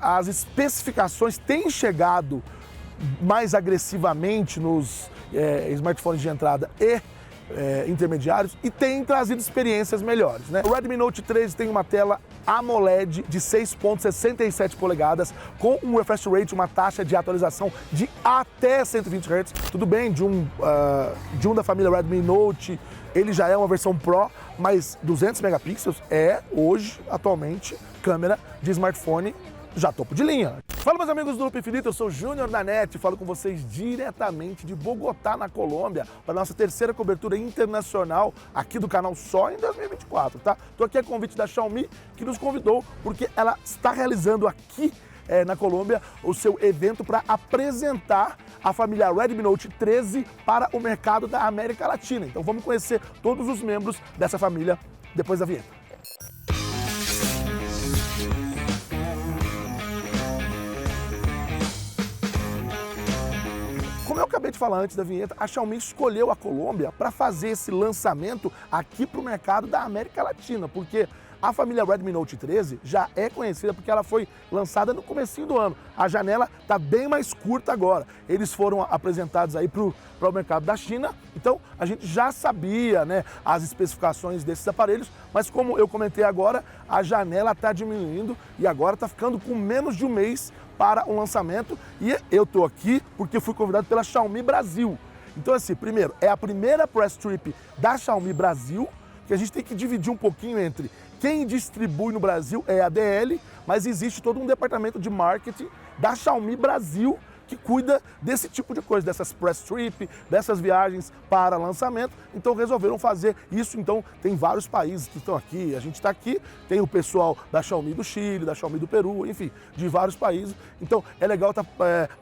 as especificações têm chegado mais agressivamente nos smartphones de entrada e intermediários e tem trazido experiências melhores, né? O Redmi Note 13 tem uma tela AMOLED de 6,67 polegadas com um refresh rate, uma taxa de atualização de até 120 Hz. Tudo bem, de um da família Redmi Note, ele já é uma versão Pro, mas 200 megapixels é hoje, atualmente, câmera de smartphone já topo de linha. Fala, meus amigos do Loop Infinito, eu sou o Júnior da NET, falo com vocês diretamente de Bogotá, na Colômbia, para a nossa terceira cobertura internacional aqui do canal só em 2024, tá? Tô aqui a convite da Xiaomi, que nos convidou porque ela está realizando aqui na Colômbia o seu evento para apresentar a família Redmi Note 13 para o mercado da América Latina. Então vamos conhecer todos os membros dessa família depois da vinheta. Como eu acabei de falar antes da vinheta, a Xiaomi escolheu a Colômbia para fazer esse lançamento aqui para o mercado da América Latina, porque a família Redmi Note 13 já é conhecida porque ela foi lançada no comecinho do ano. A janela está bem mais curta agora. Eles foram apresentados aí para o mercado da China, então a gente já sabia, né, as especificações desses aparelhos, mas como eu comentei agora, a janela está diminuindo e agora está ficando com menos de um mês para um lançamento, e eu estou aqui porque fui convidado pela Xiaomi Brasil. Então assim, primeiro, é a primeira press trip da Xiaomi Brasil, que a gente tem que dividir um pouquinho entre quem distribui no Brasil é a DL, mas existe todo um departamento de marketing da Xiaomi Brasil que cuida desse tipo de coisa, dessas press trip, dessas viagens para lançamento. Então resolveram fazer isso. Então tem vários países que estão aqui, a gente está aqui, tem o pessoal da Xiaomi do Chile, da Xiaomi do Peru, enfim, de vários países. Então é legal tá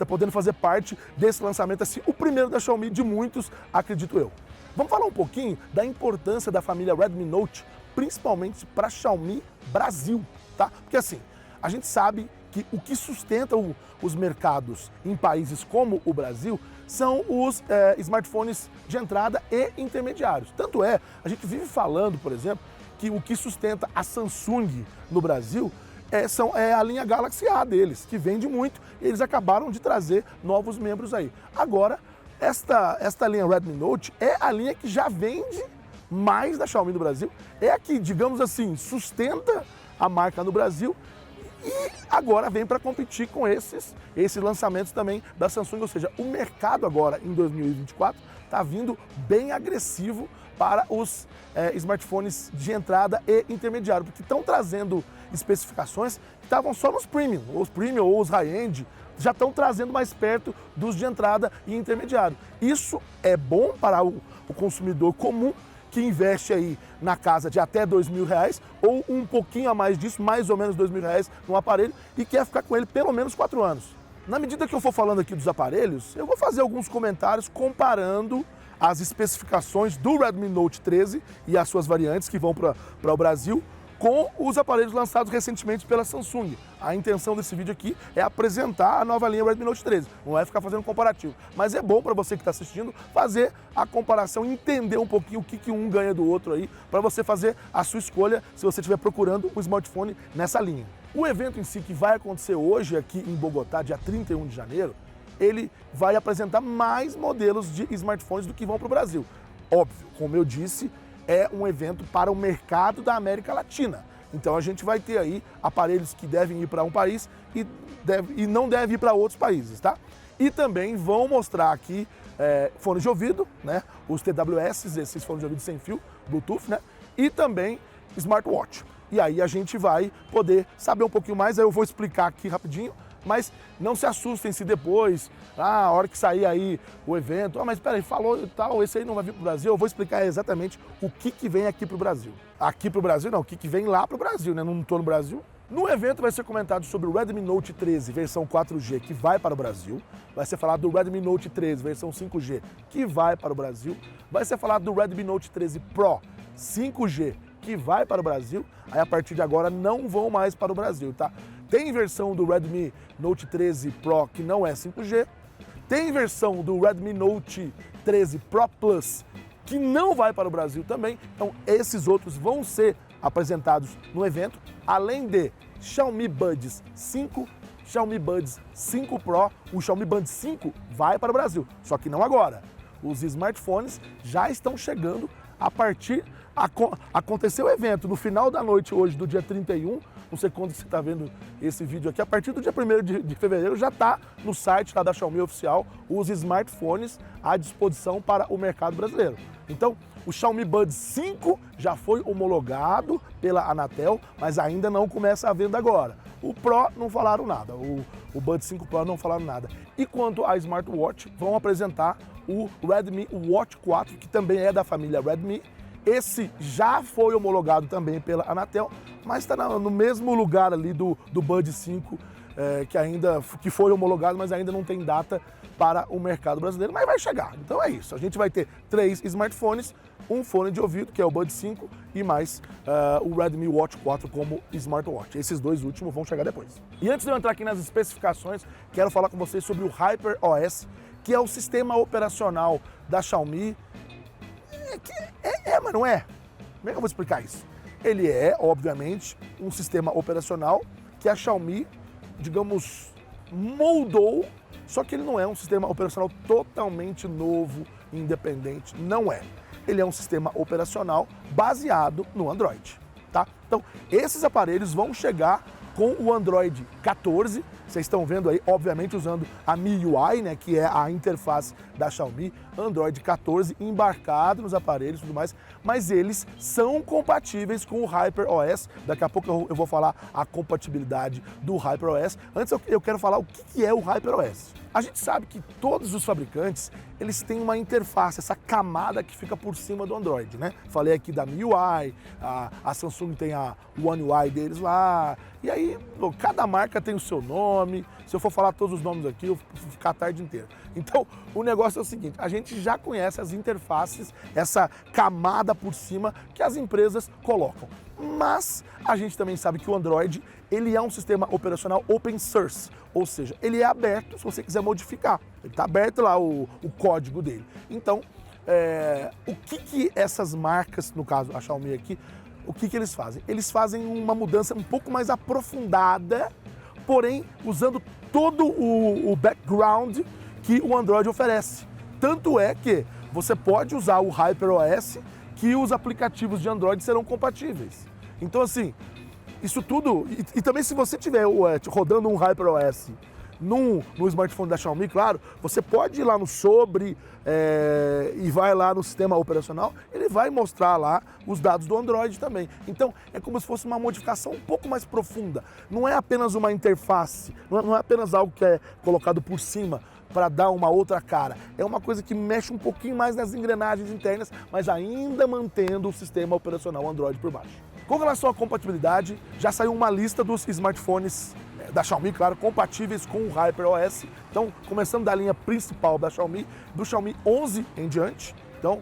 podendo fazer parte desse lançamento, assim, o primeiro da Xiaomi de muitos, acredito eu. Vamos falar um pouquinho da importância da família Redmi Note, principalmente para a Xiaomi Brasil, tá? Porque assim, a gente sabe que o que sustenta os mercados em países como o Brasil são os smartphones de entrada e intermediários. Tanto é, a gente vive falando, por exemplo, que o que sustenta a Samsung no Brasil é a linha Galaxy A deles, que vende muito, e eles acabaram de trazer novos membros aí. Agora, esta linha Redmi Note é a linha que já vende mais da Xiaomi no Brasil, é a que, digamos assim, sustenta a marca no Brasil, e agora vem para competir com esses lançamentos também da Samsung, ou seja, o mercado agora em 2024 está vindo bem agressivo para os smartphones de entrada e intermediário, porque estão trazendo especificações que estavam só nos premium ou os high-end, já estão trazendo mais perto dos de entrada e intermediário. Isso é bom para o consumidor comum, que investe aí na casa de até R$2.000 ou um pouquinho a mais disso, mais ou menos R$2.000 no aparelho, e quer ficar com ele pelo menos 4 anos. Na medida que eu for falando aqui dos aparelhos, eu vou fazer alguns comentários comparando as especificações do Redmi Note 13 e as suas variantes que vão para o Brasil com os aparelhos lançados recentemente pela Samsung. A intenção desse vídeo aqui é apresentar a nova linha Redmi Note 13, não é ficar fazendo comparativo. Mas é bom para você que está assistindo fazer a comparação, entender um pouquinho o que um ganha do outro aí, para você fazer a sua escolha se você estiver procurando um smartphone nessa linha. O evento em si, que vai acontecer hoje aqui em Bogotá, dia 31 de janeiro, ele vai apresentar mais modelos de smartphones do que vão para o Brasil. Óbvio, como eu disse, é um evento para o mercado da América Latina. Então a gente vai ter aí aparelhos que devem ir para um país e não devem ir para outros países, tá? E também vão mostrar aqui fones de ouvido, né? Os TWS, esses fones de ouvido sem fio, Bluetooth, né? E também smartwatch. E aí a gente vai poder saber um pouquinho mais, aí eu vou explicar aqui rapidinho, mas não se assustem se depois, a hora que sair aí o evento, mas peraí, falou e tal, esse aí não vai vir para o Brasil, eu vou explicar exatamente o que vem aqui para o Brasil. Aqui para o Brasil não, o que vem lá para o Brasil, né? Não estou no Brasil. No evento vai ser comentado sobre o Redmi Note 13 versão 4G que vai para o Brasil, vai ser falado do Redmi Note 13 versão 5G que vai para o Brasil, vai ser falado do Redmi Note 13 Pro 5G que vai para o Brasil, aí a partir de agora não vão mais para o Brasil, tá? Tem versão do Redmi Note 13 Pro que não é 5G, tem versão do Redmi Note 13 Pro Plus que não vai para o Brasil também, então esses outros vão ser apresentados no evento, além de Xiaomi Buds 5, Xiaomi Buds 5 Pro, o Xiaomi Buds 5 vai para o Brasil, só que não agora. Os smartphones já estão chegando a partir... Aconteceu o evento no final da noite hoje, do dia 31, não sei quando você está vendo esse vídeo aqui, a partir do dia 1º de fevereiro já está no site lá da Xiaomi Oficial os smartphones à disposição para o mercado brasileiro. Então, o Xiaomi Buds 5 já foi homologado pela Anatel, mas ainda não começa a venda agora. O Pro não falaram nada, o Buds 5 Pro não falaram nada. E quanto à smartwatch, vão apresentar o Redmi Watch 4, que também é da família Redmi. Esse já foi homologado também pela Anatel, mas está no mesmo lugar ali do Buds 5, que foi homologado, mas ainda não tem data para o mercado brasileiro, mas vai chegar. Então é isso, a gente vai ter 3 smartphones, um fone de ouvido, que é o Buds 5, e mais o Redmi Watch 4 como smartwatch. Esses 2 últimos vão chegar depois. E antes de eu entrar aqui nas especificações, quero falar com vocês sobre o HyperOS, que é o sistema operacional da Xiaomi. Mas não é. Como é que eu vou explicar isso? Ele é, obviamente, um sistema operacional que a Xiaomi, digamos, moldou, só que ele não é um sistema operacional totalmente novo, independente, não é. Ele é um sistema operacional baseado no Android, tá? Então, esses aparelhos vão chegar com o Android 14, vocês estão vendo aí, obviamente, usando a MIUI, né, que é a interface da Xiaomi, Android 14 embarcado nos aparelhos e tudo mais, mas eles são compatíveis com o HyperOS. Daqui a pouco eu vou falar a compatibilidade do HyperOS. Antes eu quero falar o que é o HyperOS. A gente sabe que todos os fabricantes, eles têm uma interface, essa camada que fica por cima do Android, né? Falei aqui da MIUI, a Samsung tem a One UI deles lá, e aí cada marca tem o seu nome. Se eu for falar todos os nomes aqui, eu vou ficar a tarde inteira. Então, o negócio é o seguinte, a gente já conhece as interfaces, essa camada por cima que as empresas colocam. Mas a gente também sabe que o Android, ele é um sistema operacional open source, ou seja, ele é aberto se você quiser modificar. Ele está aberto lá o código dele. Então, o que essas marcas, no caso a Xiaomi aqui, o que eles fazem? Eles fazem uma mudança um pouco mais aprofundada, porém usando todo o background que o Android oferece. Tanto é que você pode usar o HyperOS, que os aplicativos de Android serão compatíveis. Então, assim, isso tudo... E também se você tiver rodando um HyperOS no smartphone da Xiaomi, claro, você pode ir lá no sobre e vai lá no sistema operacional, ele vai mostrar lá os dados do Android também. Então, é como se fosse uma modificação um pouco mais profunda. Não é apenas uma interface, não é apenas algo que é colocado por cima para dar uma outra cara. É uma coisa que mexe um pouquinho mais nas engrenagens internas, mas ainda mantendo o sistema operacional Android por baixo. Com relação à compatibilidade, já saiu uma lista dos smartphones da Xiaomi, claro, compatíveis com o HyperOS. Então, começando da linha principal da Xiaomi, do Xiaomi 11 em diante. Então,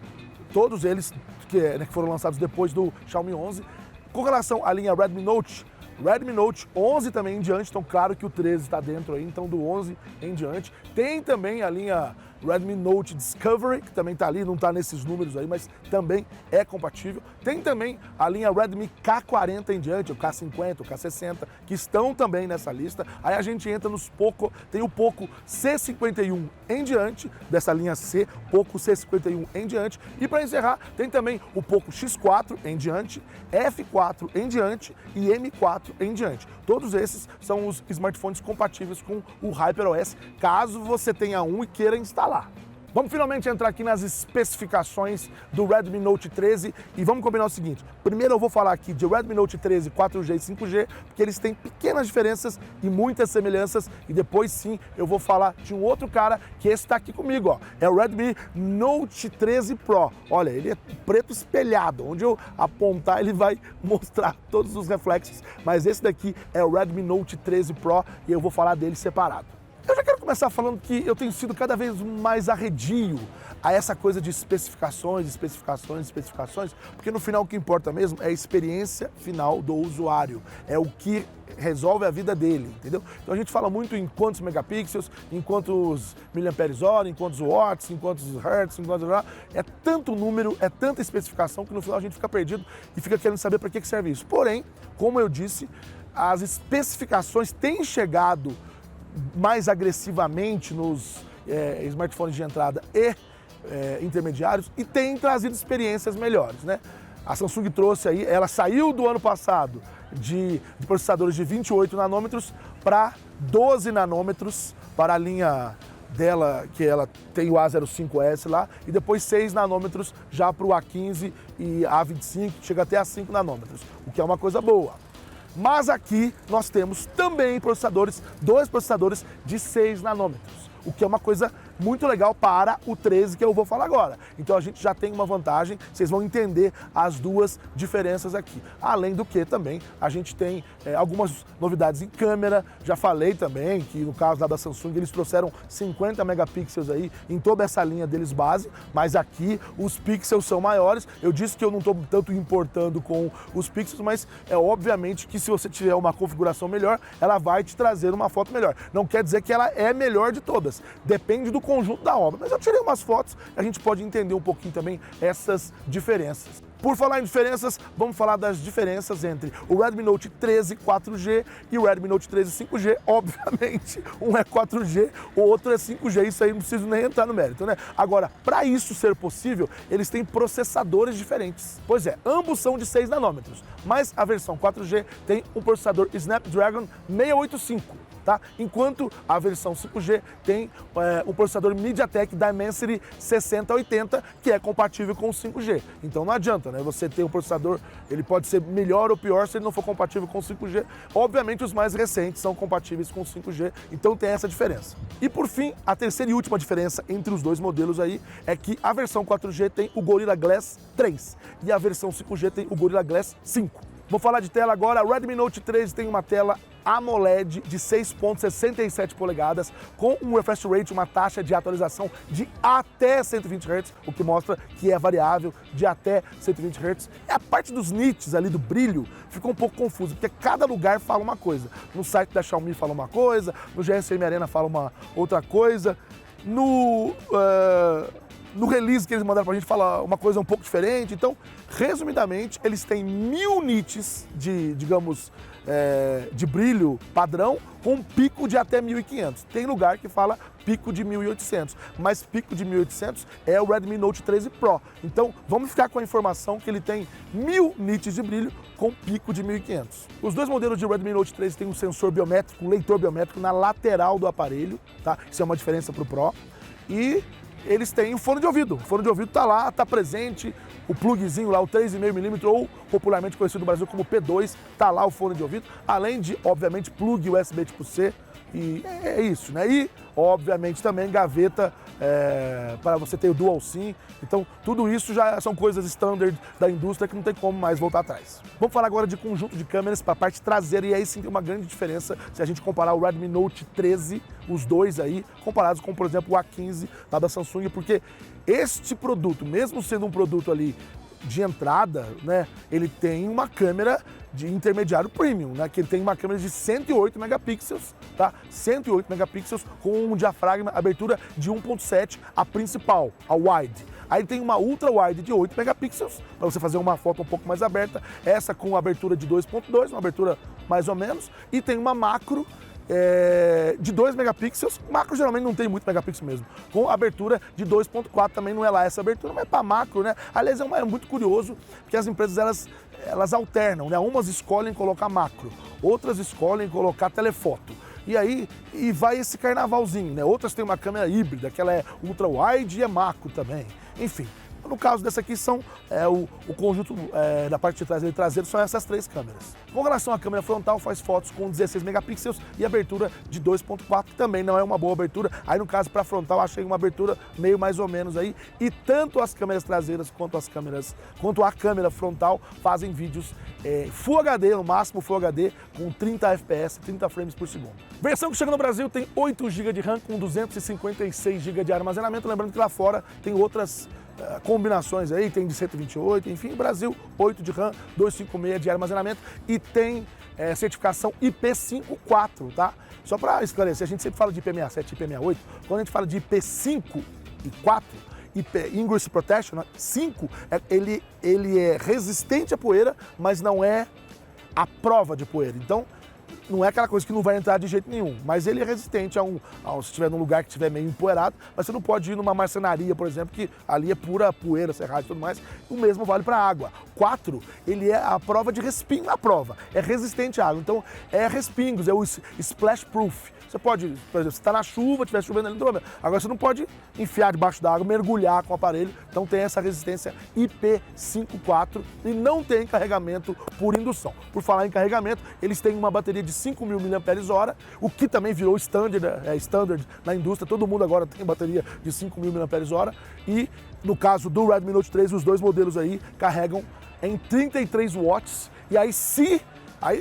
todos eles que foram lançados depois do Xiaomi 11. Com relação à linha Redmi Note 11 também em diante, então claro que o 13 está dentro aí, então do 11 em diante. Tem também a linha Redmi Note Discovery, que também está ali, não está nesses números aí, mas também é compatível. Tem também a linha Redmi K40 em diante, o K50, o K60, que estão também nessa lista. Aí a gente entra nos Poco, tem o Poco C51 em diante, dessa linha C, Poco C51 em diante. E para encerrar, tem também o Poco X4 em diante, F4 em diante e M4 em diante. Todos esses são os smartphones compatíveis com o HyperOS, caso você tenha um e queira instalar. Vamos finalmente entrar aqui nas especificações do Redmi Note 13 e vamos combinar o seguinte. Primeiro eu vou falar aqui de Redmi Note 13 4G e 5G, porque eles têm pequenas diferenças e muitas semelhanças, e depois sim eu vou falar de um outro cara que esse está aqui comigo, ó. É o Redmi Note 13 Pro. Olha, ele é preto espelhado, onde eu apontar ele vai mostrar todos os reflexos, mas esse daqui é o Redmi Note 13 Pro e eu vou falar dele separado. Eu já quero começar falando que eu tenho sido cada vez mais arredio a essa coisa de especificações, porque no final o que importa mesmo é a experiência final do usuário, é o que resolve a vida dele, entendeu? Então a gente fala muito em quantos megapixels, em quantos miliamperes-hora, em quantos watts, em quantos hertz, em quantos... É tanto número, é tanta especificação que no final a gente fica perdido e fica querendo saber para que serve isso. Porém, como eu disse, as especificações têm chegado mais agressivamente nos smartphones de entrada e intermediários e têm trazido experiências melhores, né? A Samsung trouxe aí, ela saiu do ano passado de processadores de 28 nanômetros para 12 nanômetros para a linha dela, que ela tem o A05S lá, e depois 6 nanômetros já para o A15 e A25, chega até a 5 nanômetros, o que é uma coisa boa. Mas aqui nós temos também dois processadores de 6 nanômetros, o que é uma coisa muito legal para o 13 que eu vou falar agora. Então a gente já tem uma vantagem, vocês vão entender as duas diferenças aqui. Além do que também a gente tem algumas novidades em câmera, já falei também que no caso lá da Samsung eles trouxeram 50 megapixels aí em toda essa linha deles base, mas aqui os pixels são maiores. Eu disse que eu não estou tanto importando com os pixels, mas é obviamente que se você tiver uma configuração melhor, ela vai te trazer uma foto melhor. Não quer dizer que ela é melhor de todas, depende do conjunto da obra. Mas eu tirei umas fotos e a gente pode entender um pouquinho também essas diferenças. Por falar em diferenças, vamos falar das diferenças entre o Redmi Note 13 4G e o Redmi Note 13 5G. Obviamente, um é 4G, o outro é 5G. Isso aí não preciso nem entrar no mérito, né? Agora, para isso ser possível, eles têm processadores diferentes. Pois é, ambos são de 6 nanômetros, mas a versão 4G tem um processador Snapdragon 685. Tá? Enquanto a versão 5G tem o processador MediaTek Dimensity 6080, que é compatível com o 5G. Então não adianta, né? Você ter um processador, ele pode ser melhor ou pior se ele não for compatível com o 5G. Obviamente os mais recentes são compatíveis com o 5G, então tem essa diferença. E por fim, a terceira e última diferença entre os dois modelos aí é que a versão 4G tem o Gorilla Glass 3 e a versão 5G tem o Gorilla Glass 5. Vou falar de tela agora. A Redmi Note 13 tem uma tela AMOLED de 6,67 polegadas com um refresh rate, uma taxa de atualização de até 120 Hz, o que mostra que é variável de até 120 Hz. E a parte dos nits ali, do brilho, ficou um pouco confusa, porque cada lugar fala uma coisa. No site da Xiaomi fala uma coisa, no GSM Arena fala uma outra coisa, no release que eles mandaram pra gente fala uma coisa um pouco diferente. Então, resumidamente, eles têm 1000 nits de, digamos, de brilho padrão, com um pico de até 1500. Tem lugar que fala pico de 1800, mas pico de 1800 é o Redmi Note 13 Pro. Então, vamos ficar com a informação que ele tem 1000 nits de brilho com pico de 1500. Os dois modelos de Redmi Note 13 têm um sensor biométrico, um leitor biométrico na lateral do aparelho, tá? Isso é uma diferença pro Pro. E eles têm o fone de ouvido. O fone de ouvido está lá, está presente, o plugzinho lá, o 3,5mm, ou popularmente conhecido no Brasil como P2, está lá o fone de ouvido, além de, obviamente, plug USB tipo C, e é isso, né? E, obviamente, também gaveta para você ter o Dual SIM. Então, tudo isso já são coisas standard da indústria que não tem como mais voltar atrás. Vamos falar agora de conjunto de câmeras para a parte traseira, e aí sim tem uma grande diferença se a gente comparar o Redmi Note 13, os dois aí, comparados com, por exemplo, o A15 lá da Samsung, porque este produto, mesmo sendo um produto ali de entrada, né, ele tem uma câmera de intermediário premium, né, que ele tem uma câmera de 108 megapixels, tá? 108 megapixels com um diafragma, abertura de 1.7, a principal, a wide. Aí tem uma ultra wide de 8 megapixels, para você fazer uma foto um pouco mais aberta, essa com abertura de 2.2, uma abertura mais ou menos, e tem uma macro de 2 megapixels, macro geralmente não tem muito megapixel mesmo, com abertura de 2.4, também não é lá essa abertura, mas é para macro, né? Aliás, é muito curioso, porque as empresas, elas alternam, né? Umas escolhem colocar macro, outras escolhem colocar telefoto. E aí, vai esse carnavalzinho, né? Outras têm uma câmera híbrida, que ela é ultra wide e é macro também, enfim. No caso dessa aqui são o conjunto da parte de trás e traseiro, são essas três câmeras. Com relação à câmera frontal, faz fotos com 16 megapixels e abertura de 2.4, que também não é uma boa abertura. Aí no caso para frontal achei uma abertura meio mais ou menos aí. E tanto as câmeras traseiras quanto a câmera frontal fazem vídeos Full HD, no máximo Full HD, com 30 FPS, 30 frames por segundo. Versão que chega no Brasil tem 8 GB de RAM com 256 GB de armazenamento, lembrando que lá fora tem outras combinações aí, tem de 128, enfim, Brasil, 8 de RAM, 256 de armazenamento e tem certificação IP54, tá? Só para esclarecer, a gente sempre fala de IP67 e IP68, quando a gente fala de IP5 e 4, Ingress Protection, 5, ele é resistente à poeira, mas não é à prova de poeira. Então, não é aquela coisa que não vai entrar de jeito nenhum, mas ele é resistente se estiver num lugar que estiver meio empoeirado, mas você não pode ir numa marcenaria, por exemplo, que ali é pura poeira, serragem e tudo mais. O mesmo vale para a água. 4, ele é a prova de respingo na prova, é resistente à água, então é respingos, é o splash proof. Você pode, por exemplo, você está na chuva, estiver chovendo ali, não tem problema. Agora você não pode enfiar debaixo da água, mergulhar com o aparelho, então tem essa resistência IP54 e não tem carregamento por indução. Por falar em carregamento, eles têm uma bateria de 5.000 mAh, o que também virou standard na indústria, todo mundo agora tem bateria de 5.000 mAh e no caso do Redmi Note 3, os dois modelos aí carregam em 33 watts e aí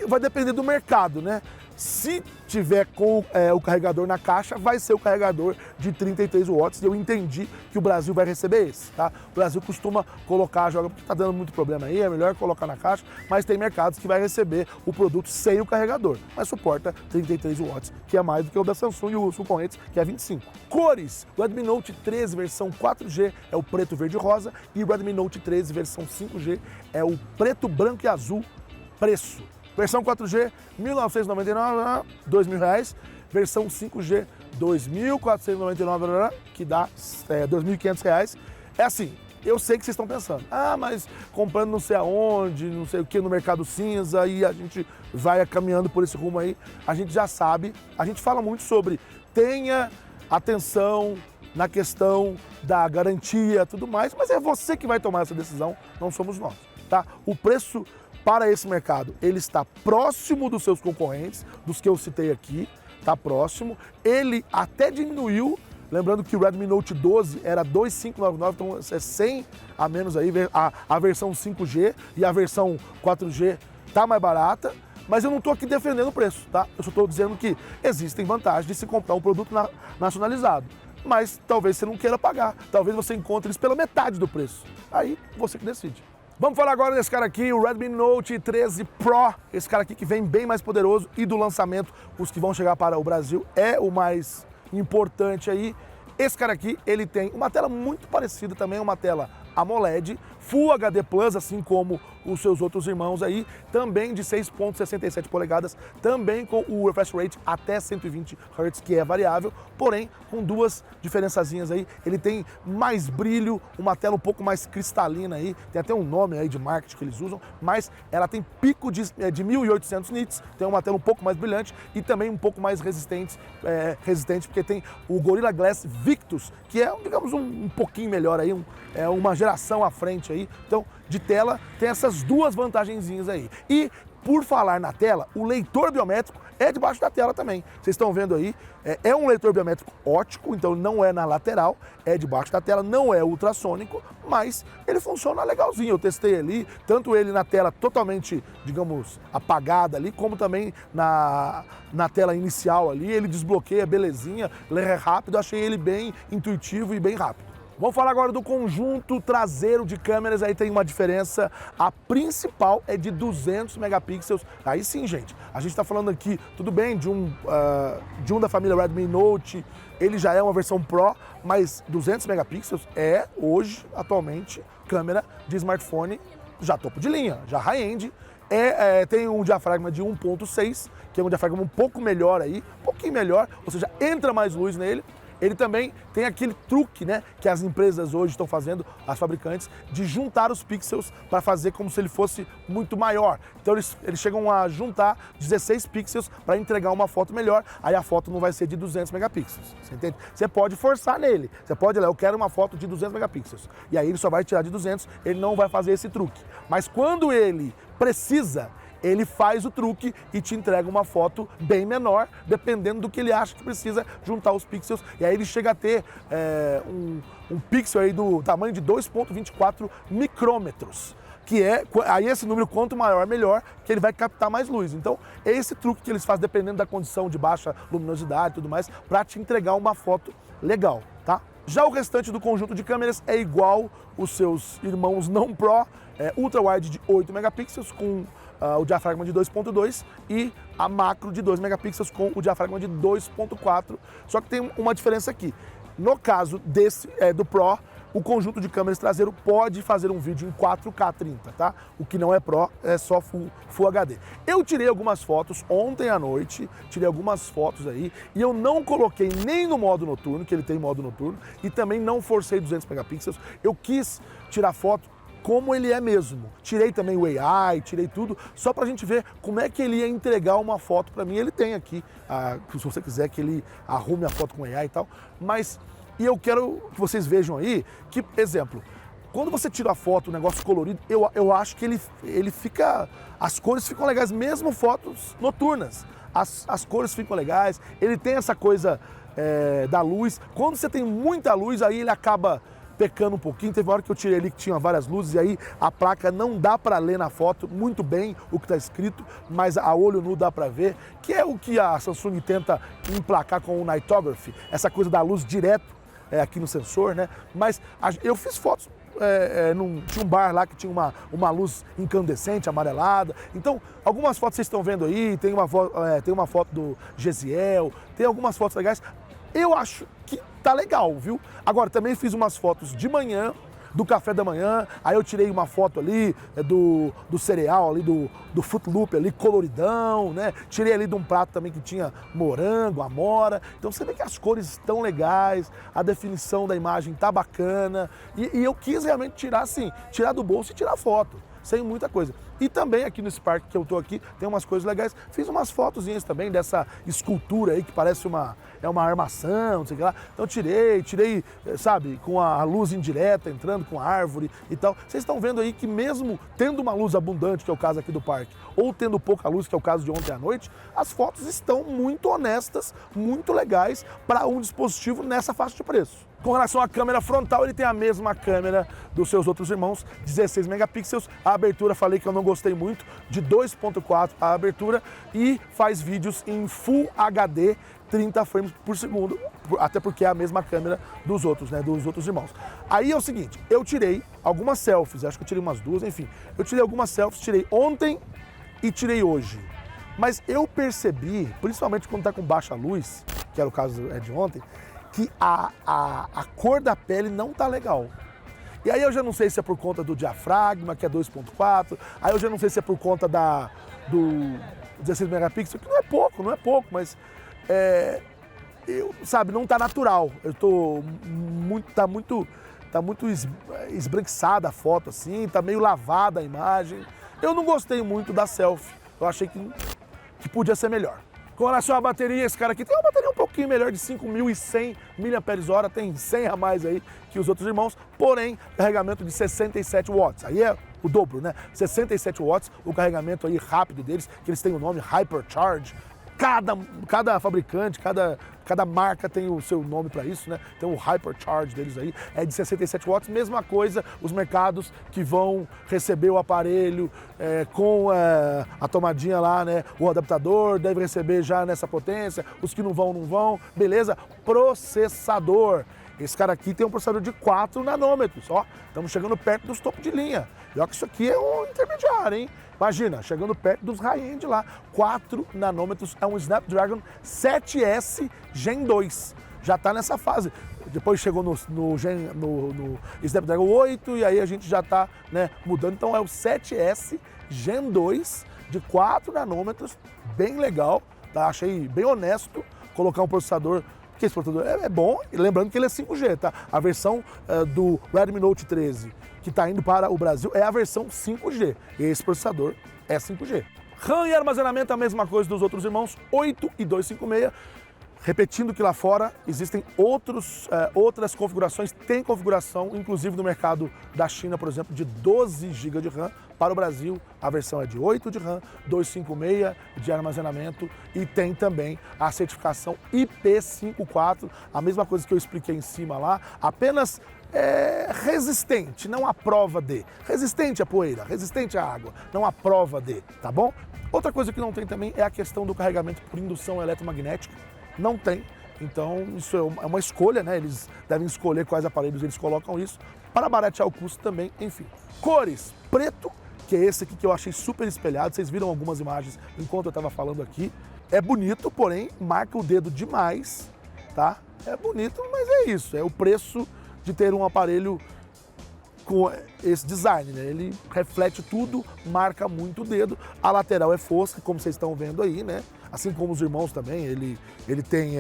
vai depender do mercado, né? Se tiver com o carregador na caixa, vai ser o carregador de 33 watts e eu entendi que o Brasil vai receber esse, tá? O Brasil costuma colocar, porque tá dando muito problema aí, é melhor colocar na caixa, mas tem mercados que vai receber o produto sem o carregador, mas suporta 33 watts, que é mais do que o da Samsung e os concorrentes, que é 25. Cores, o Redmi Note 13 versão 4G é o preto, verde e rosa e o Redmi Note 13 versão 5G é o preto, branco e azul. Preço. Versão 4G, R$ 1.999, R$2.000. Versão 5G, R$ 2.499, que dá R$ 2.500. É assim, eu sei que vocês estão pensando, mas comprando não sei aonde, não sei o que, no mercado cinza, e a gente vai caminhando por esse rumo aí, a gente já sabe, a gente fala muito sobre tenha atenção na questão da garantia e tudo mais, mas é você que vai tomar essa decisão, não somos nós, tá? O preço para esse mercado, ele está próximo dos seus concorrentes, dos que eu citei aqui, está próximo. Ele até diminuiu, lembrando que o Redmi Note 12 era 2.599, então é 100 a menos aí, a versão 5G e a versão 4G está mais barata, mas eu não estou aqui defendendo o preço, tá? Eu só estou dizendo que existem vantagens de se comprar um produto nacionalizado, mas talvez você não queira pagar, talvez você encontre isso pela metade do preço, aí você que decide. Vamos falar agora desse cara aqui, o Redmi Note 13 Pro, esse cara aqui que vem bem mais poderoso e do lançamento, os que vão chegar para o Brasil, é o mais importante aí. Esse cara aqui, ele tem uma tela muito parecida também, uma tela AMOLED, Full HD Plus, assim como os seus outros irmãos aí, também de 6.67 polegadas, também com o refresh rate até 120 Hz, que é variável, porém com duas diferençazinhas aí, ele tem mais brilho, uma tela um pouco mais cristalina aí, tem até um nome aí de marketing que eles usam, mas ela tem pico de 1.800 nits, tem uma tela um pouco mais brilhante e também um pouco mais resistente porque tem o Gorilla Glass Victus, que é, digamos, um pouquinho melhor aí, uma geração à frente aí, então de tela tem essas duas vantagenzinhas aí. E por falar na tela, o leitor biométrico é debaixo da tela também. Vocês estão vendo aí, é um leitor biométrico óptico, então não é na lateral, é debaixo da tela, não é ultrassônico, mas ele funciona legalzinho. Eu testei ali, tanto ele na tela totalmente, digamos, apagada ali, como também na tela inicial ali, ele desbloqueia belezinha, é rápido, achei ele bem intuitivo e bem rápido. Vamos falar agora do conjunto traseiro de câmeras, aí tem uma diferença, a principal é de 200 megapixels, aí sim, gente, a gente está falando aqui, tudo bem, de um da família Redmi Note, ele já é uma versão Pro, mas 200 megapixels é hoje, atualmente, câmera de smartphone já topo de linha, já high-end, tem um diafragma de 1.6, que é um diafragma um pouco melhor aí, um pouquinho melhor, ou seja, entra mais luz nele. Ele também tem aquele truque, né, que as empresas hoje estão fazendo, as fabricantes, de juntar os pixels para fazer como se ele fosse muito maior. Então eles chegam a juntar 16 pixels para entregar uma foto melhor, aí a foto não vai ser de 200 megapixels, você entende? Você pode forçar nele, você pode eu quero uma foto de 200 megapixels, e aí ele só vai tirar de 200, ele não vai fazer esse truque. Mas quando ele precisa, ele faz o truque e te entrega uma foto bem menor, dependendo do que ele acha que precisa juntar os pixels. E aí ele chega a ter um pixel aí do tamanho de 2,24 micrômetros, que aí esse número, quanto maior, melhor, que ele vai captar mais luz. Então, é esse truque que eles fazem, dependendo da condição de baixa luminosidade e tudo mais, para te entregar uma foto legal, tá? Já o restante do conjunto de câmeras é igual os seus irmãos não Pro, ultra-wide de 8 megapixels com o diafragma de 2.2 e a macro de 2 megapixels com o diafragma de 2.4, só que tem uma diferença aqui. No caso do Pro, o conjunto de câmeras traseiro pode fazer um vídeo em 4K 30, tá? O que não é Pro, é só Full HD. Eu tirei algumas fotos ontem à noite, tirei algumas fotos aí, e eu não coloquei nem no modo noturno, que ele tem modo noturno, e também não forcei 200 megapixels. Eu quis tirar foto como ele é mesmo. Tirei também o AI, tirei tudo, só pra gente ver como é que ele ia entregar uma foto pra mim. Ele tem aqui, se você quiser que ele arrume a foto com AI e tal, mas... E eu quero que vocês vejam aí que, exemplo, quando você tira a foto, o negócio colorido, eu acho que ele fica... As cores ficam legais, mesmo fotos noturnas. As cores ficam legais, ele tem essa coisa da luz. Quando você tem muita luz, aí ele acaba pecando um pouquinho. Teve uma hora que eu tirei ali que tinha várias luzes e aí a placa não dá para ler na foto muito bem o que está escrito, mas a olho nu dá para ver, que é o que a Samsung tenta emplacar com o Nightography, essa coisa da luz direto aqui no sensor, né? Mas eu fiz fotos, tinha um bar lá que tinha uma luz incandescente, amarelada. Então, algumas fotos vocês estão vendo aí, tem uma foto do Gesiel, tem algumas fotos legais. Eu acho que tá legal, viu? Agora, também fiz umas fotos de manhã, do café da manhã, aí eu tirei uma foto ali do cereal, ali do Fruit Loop ali, coloridão, né? Tirei ali de um prato também que tinha morango, amora. Então você vê que as cores estão legais, a definição da imagem tá bacana. E eu quis realmente tirar assim, tirar do bolso e tirar foto, sem muita coisa. E também aqui nesse parque que eu tô aqui, tem umas coisas legais. Fiz umas fotozinhas também dessa escultura aí que parece uma armação, não sei o que lá. Então tirei, sabe, com a luz indireta entrando com a árvore e tal. Vocês estão vendo aí que mesmo tendo uma luz abundante, que é o caso aqui do parque, ou tendo pouca luz, que é o caso de ontem à noite, as fotos estão muito honestas, muito legais para um dispositivo nessa faixa de preço. Com relação à câmera frontal, ele tem a mesma câmera dos seus outros irmãos, 16 megapixels. A abertura, falei que eu não gostei muito, de 2.4 a abertura, e faz vídeos em Full HD, 30 frames por segundo, até porque é a mesma câmera dos outros, né, dos outros irmãos. Aí é o seguinte, eu tirei algumas selfies, acho que eu tirei umas duas, enfim. Eu tirei algumas selfies, tirei ontem e tirei hoje. Mas eu percebi, principalmente quando tá com baixa luz, que era o caso de ontem, que a cor da pele não tá legal. E aí eu já não sei se é por conta do diafragma, que é 2.4, aí eu já não sei se é por conta do 16 megapixels, que não é pouco, mas sabe, não tá natural. Tá muito esbranquiçada a foto assim, tá meio lavada a imagem. Eu não gostei muito da selfie, eu achei que podia ser melhor. Com relação à bateria, esse cara aqui tem uma bateria um pouquinho melhor, de 5.100 mAh, tem 100 a mais aí que os outros irmãos, porém, carregamento de 67 watts. Aí é o dobro, né? 67 watts, o carregamento aí rápido deles, que eles têm o nome Hypercharge. Cada fabricante, cada marca tem o seu nome para isso, né? Então o Hypercharge deles aí é de 67 watts, mesma coisa, os mercados que vão receber o aparelho com a tomadinha lá, né? O adaptador deve receber já nessa potência, os que não vão, beleza? Processador. Esse cara aqui tem um processador de 4 nanômetros, ó. Estamos chegando perto dos topos de linha. E olha que isso aqui é um intermediário, hein? Imagina, chegando perto dos high-end lá. 4 nanômetros, é um Snapdragon 7S Gen 2. Já está nessa fase. Depois chegou no Snapdragon 8 e aí a gente já está, né, mudando. Então é o 7S Gen 2 de 4 nanômetros, bem legal, tá? Achei bem honesto colocar um processador, porque esse processador é bom, e lembrando que ele é 5G, tá? A versão do Redmi Note 13 que está indo para o Brasil é a versão 5G, e esse processador é 5G. RAM e armazenamento a mesma coisa dos outros irmãos, 8 e 256. Repetindo que lá fora existem outras configurações, tem configuração, inclusive no mercado da China, por exemplo, de 12 GB de RAM. Para o Brasil, a versão é de 8 de RAM, 256 de armazenamento e tem também a certificação IP54, a mesma coisa que eu expliquei em cima lá, apenas resistente, não à prova de. Resistente à poeira, resistente à água, não à prova de, tá bom? Outra coisa que não tem também é a questão do carregamento por indução eletromagnética. Não tem, então isso é uma escolha, né? Eles devem escolher quais aparelhos eles colocam isso, para baratear o custo também, enfim. Cores, preto, que é esse aqui que eu achei super espelhado, vocês viram algumas imagens enquanto eu estava falando aqui. É bonito, porém marca o dedo demais, tá? É bonito, mas é isso, é o preço de ter um aparelho com esse design, né? Ele reflete tudo, marca muito o dedo. A lateral é fosca, como vocês estão vendo aí, né? Assim como os irmãos também, ele tem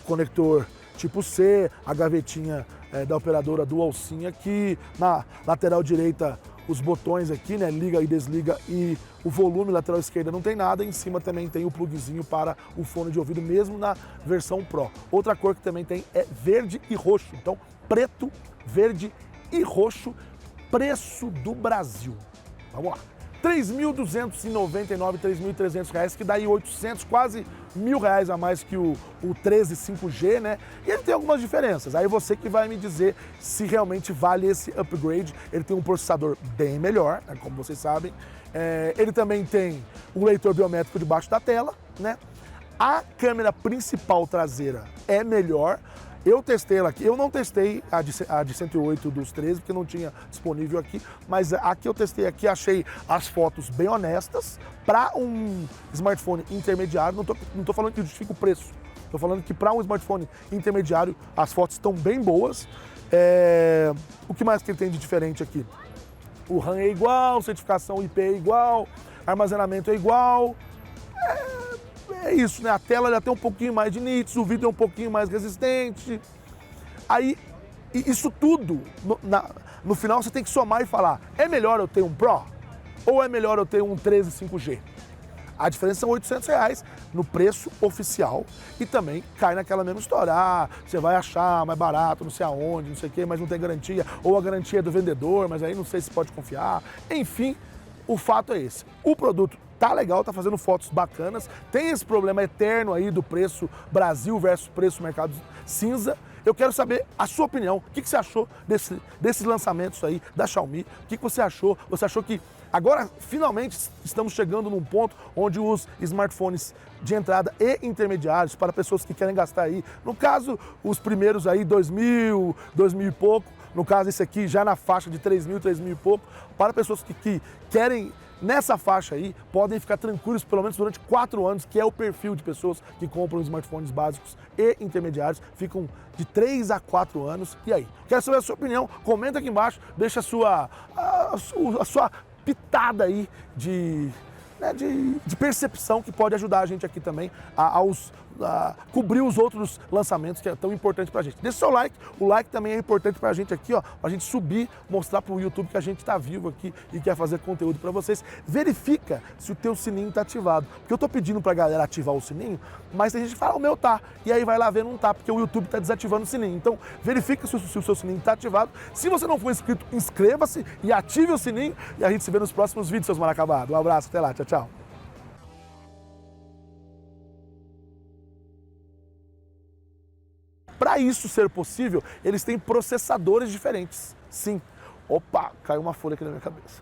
conector tipo C, a gavetinha da operadora Dual SIM aqui, na lateral direita os botões aqui, né? Liga e desliga, e o volume, lateral esquerda não tem nada, em cima também tem o plugzinho para o fone de ouvido, mesmo na versão Pro. Outra cor que também tem é verde e roxo, então preto, verde e roxo, preço do Brasil. Vamos lá. R$ 3.299, R$ 3.300, que dá aí 800, quase R$ 1.000 a mais que o 13 5G, né? E ele tem algumas diferenças. Aí você que vai me dizer se realmente vale esse upgrade. Ele tem um processador bem melhor, né? Como vocês sabem. Ele também tem um leitor biométrico debaixo da tela, né? A câmera principal traseira é melhor. Eu testei ela aqui, eu não testei a de 108 dos 13, porque não tinha disponível aqui, mas a que eu testei aqui, achei as fotos bem honestas. Para um smartphone intermediário, não tô falando que justifica o preço, tô falando que para um smartphone intermediário as fotos estão bem boas. O que mais que ele tem de diferente aqui? O RAM é igual, certificação IP é igual, armazenamento é igual. É isso, né? A tela já tem um pouquinho mais de nits, o vídeo é um pouquinho mais resistente. Aí, isso tudo, no final você tem que somar e falar, é melhor eu ter um Pro ou é melhor eu ter um 13 5G? A diferença são R$ 800 no preço oficial e também cai naquela mesma história. Ah, você vai achar mais barato, não sei aonde, não sei o quê, mas não tem garantia. Ou a garantia é do vendedor, mas aí não sei se pode confiar. Enfim, o fato é esse. O produto tá legal, tá fazendo fotos bacanas, tem esse problema eterno aí do preço Brasil versus preço mercado cinza. Eu quero saber a sua opinião, o que você achou desses lançamentos aí da Xiaomi, o que você achou? Você achou que agora finalmente estamos chegando num ponto onde os smartphones de entrada e intermediários para pessoas que querem gastar aí, no caso os primeiros aí 2.000, 2.000 e pouco, no caso esse aqui já na faixa de 3.000, 3.000 e pouco, para pessoas que querem nessa faixa aí, podem ficar tranquilos pelo menos durante 4 anos, que é o perfil de pessoas que compram smartphones básicos e intermediários, ficam de 3 a 4 anos. E aí? Quero saber a sua opinião, comenta aqui embaixo, deixa a sua pitada aí de percepção que pode ajudar a gente aqui também a cobrir os outros lançamentos que é tão importante pra gente. Deixa o seu like, o like também é importante pra gente aqui, ó, pra gente subir, mostrar pro YouTube que a gente tá vivo aqui e quer fazer conteúdo pra vocês. Verifica se o teu sininho tá ativado, porque eu tô pedindo pra galera ativar o sininho, mas tem gente que fala, o meu tá, e aí vai lá ver, não tá, porque o YouTube tá desativando o sininho. Então, verifica se o seu sininho tá ativado. Se você não for inscrito, inscreva-se e ative o sininho, e a gente se vê nos próximos vídeos, seus mal acabados. Um abraço, até lá, tchau, tchau. Para isso ser possível, eles têm processadores diferentes. Sim. Opa, caiu uma folha aqui na minha cabeça.